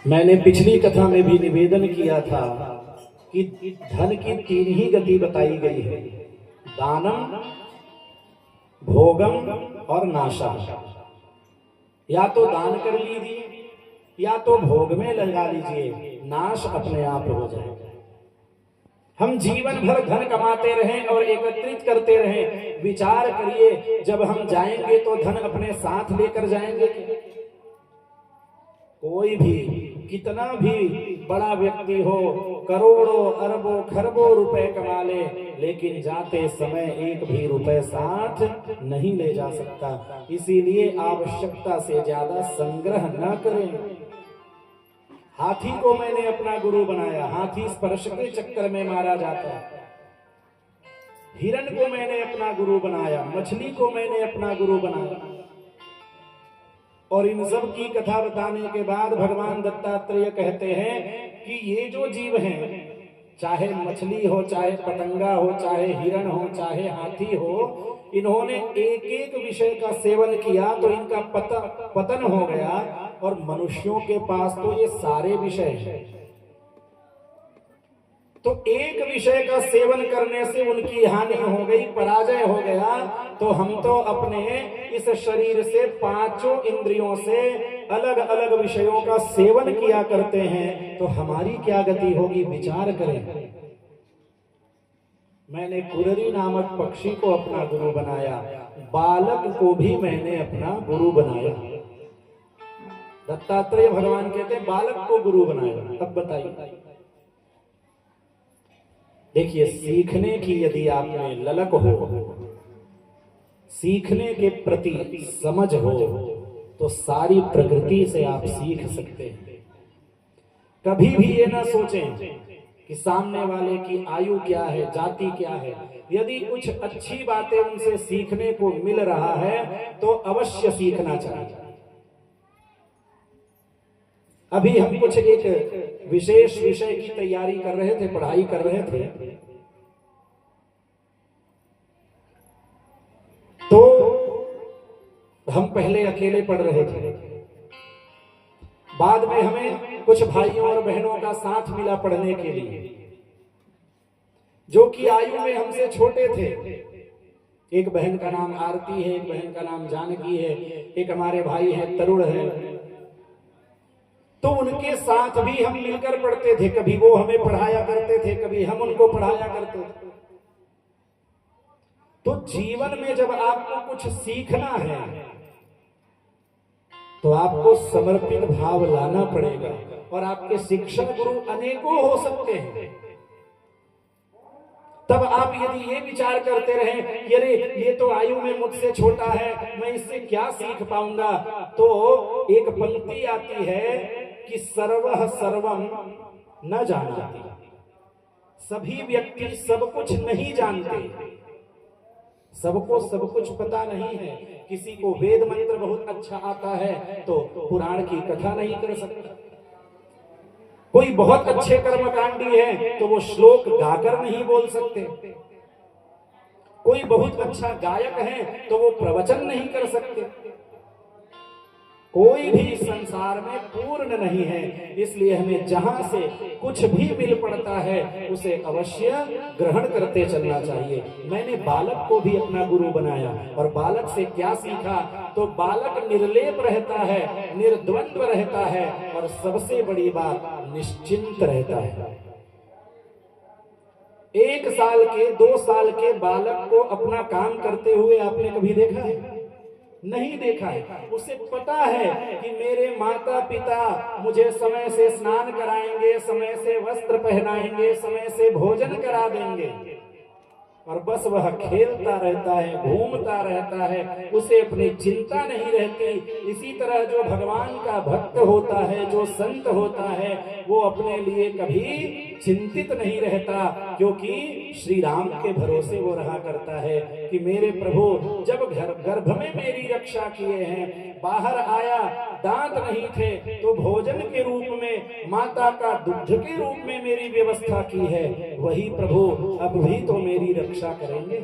मैंने पिछली कथा में भी निवेदन किया था कि धन की तीन ही गति बताई गई है, दानम, भोगम और नाशा। या तो दान कर लीजिए या तो भोग में लगा लीजिए, नाश अपने आप हो जाएगा। हम जीवन भर धन कमाते रहें और एकत्रित करते रहें, विचार करिए जब हम जाएंगे तो धन अपने साथ लेकर जाएंगे। कोई भी कितना भी बड़ा व्यक्ति हो, करोड़ों अरबों खरबों रुपए कमा ले, लेकिन जाते समय एक भी रुपए साथ नहीं ले जा सकता। इसीलिए आवश्यकता से ज्यादा संग्रह न करें। हाथी को मैंने अपना गुरु बनाया, हाथी स्पर्श के चक्कर में मारा जाता है। हिरण को मैंने अपना गुरु बनाया, मछली को मैंने अपना गुरु बनाया। और इन सब की कथा बताने के बाद भगवान दत्तात्रेय कहते हैं कि ये जो जीव हैं, चाहे मछली हो, चाहे पतंगा हो, चाहे हिरण हो, चाहे हाथी हो, इन्होंने एक एक विषय का सेवन किया तो इनका पतन हो गया। और मनुष्यों के पास तो ये सारे विषय हैं, तो एक विषय का सेवन करने से उनकी हानि हो गई, पराजय हो गया। तो हम तो अपने इस शरीर से पांचों इंद्रियों से अलग अलग विषयों का सेवन किया करते हैं, तो हमारी क्या गति होगी, विचार करें। मैंने कुररी नामक पक्षी को अपना गुरु बनाया, बालक को भी मैंने अपना गुरु बनाया। दत्तात्रेय भगवान कहते हैं बालक को गुरु बनाया। अब बताइए, देखिए, सीखने की यदि आप में ललक हो, सीखने के प्रति समझ हो, तो सारी प्रकृति से आप सीख सकते हैं। कभी भी ये ना सोचें कि सामने वाले की आयु क्या है, जाति क्या है। यदि कुछ अच्छी बातें उनसे सीखने को मिल रहा है तो अवश्य सीखना चाहिए। अभी हम कुछ एक विशेष विषय की तैयारी कर रहे थे, पढ़ाई कर रहे थे, तो हम पहले अकेले पढ़ रहे थे। बाद में हमें कुछ भाइयों और बहनों का साथ मिला पढ़ने के लिए, जो कि आयु में हमसे छोटे थे। एक बहन का नाम आरती है, एक बहन का नाम जानकी है, एक हमारे भाई है तरुण है। तो उनके साथ भी हम मिलकर पढ़ते थे, कभी वो हमें पढ़ाया करते थे, कभी हम उनको पढ़ाया करते थे। तो जीवन में जब आपको कुछ सीखना है तो आपको समर्पित भाव लाना पड़ेगा। और आपके शिक्षक गुरु अनेकों हो सकते हैं। तब आप यदि ये विचार करते रहें, अरे ये तो आयु में मुझसे छोटा है, मैं इससे क्या सीख पाऊंगा, तो एक पंक्ति आती है कि सर्वः सर्वम न जानाति। सभी व्यक्ति सब कुछ नहीं जानते, सबको सब कुछ पता नहीं है। किसी को वेद मंत्र बहुत अच्छा आता है तो पुराण की कथा नहीं कर सकता। कोई बहुत अच्छे कर्मकांडी है तो वो श्लोक गाकर नहीं बोल सकते। कोई बहुत अच्छा गायक है तो वो प्रवचन नहीं कर सकते। कोई भी संसार में पूर्ण नहीं है। इसलिए हमें जहां से कुछ भी मिल पड़ता है उसे अवश्य ग्रहण करते चलना चाहिए। मैंने बालक को भी अपना गुरु बनाया, और बालक से क्या सीखा, तो बालक निर्लेप रहता है, निर्द्वंद्व रहता है, और सबसे बड़ी बात निश्चिंत रहता है। 1 साल के 2 साल के बालक को अपना काम करते हुए आपने कभी देखा है? नहीं देखा है। उसे पता है कि मेरे माता पिता मुझे समय से स्नान कराएंगे, समय से वस्त्र पहनाएंगे, समय से भोजन करा देंगे, और बस वह खेलता रहता है, घूमता रहता है, उसे अपनी चिंता नहीं रहती। इसी तरह जो भगवान का भक्त होता है, जो संत होता है, वो अपने लिए कभी चिंतित नहीं रहता, क्योंकि श्री राम के भरोसे वो रहा करता है कि मेरे प्रभु जब गर्भ में मेरी रक्षा किए हैं, बाहर आया दांत नहीं थे तो भोजन के रूप में, माता का दुग्ध के रूप में मेरी व्यवस्था की है, वही प्रभु अब भी तो मेरी रक्षा करेंगे।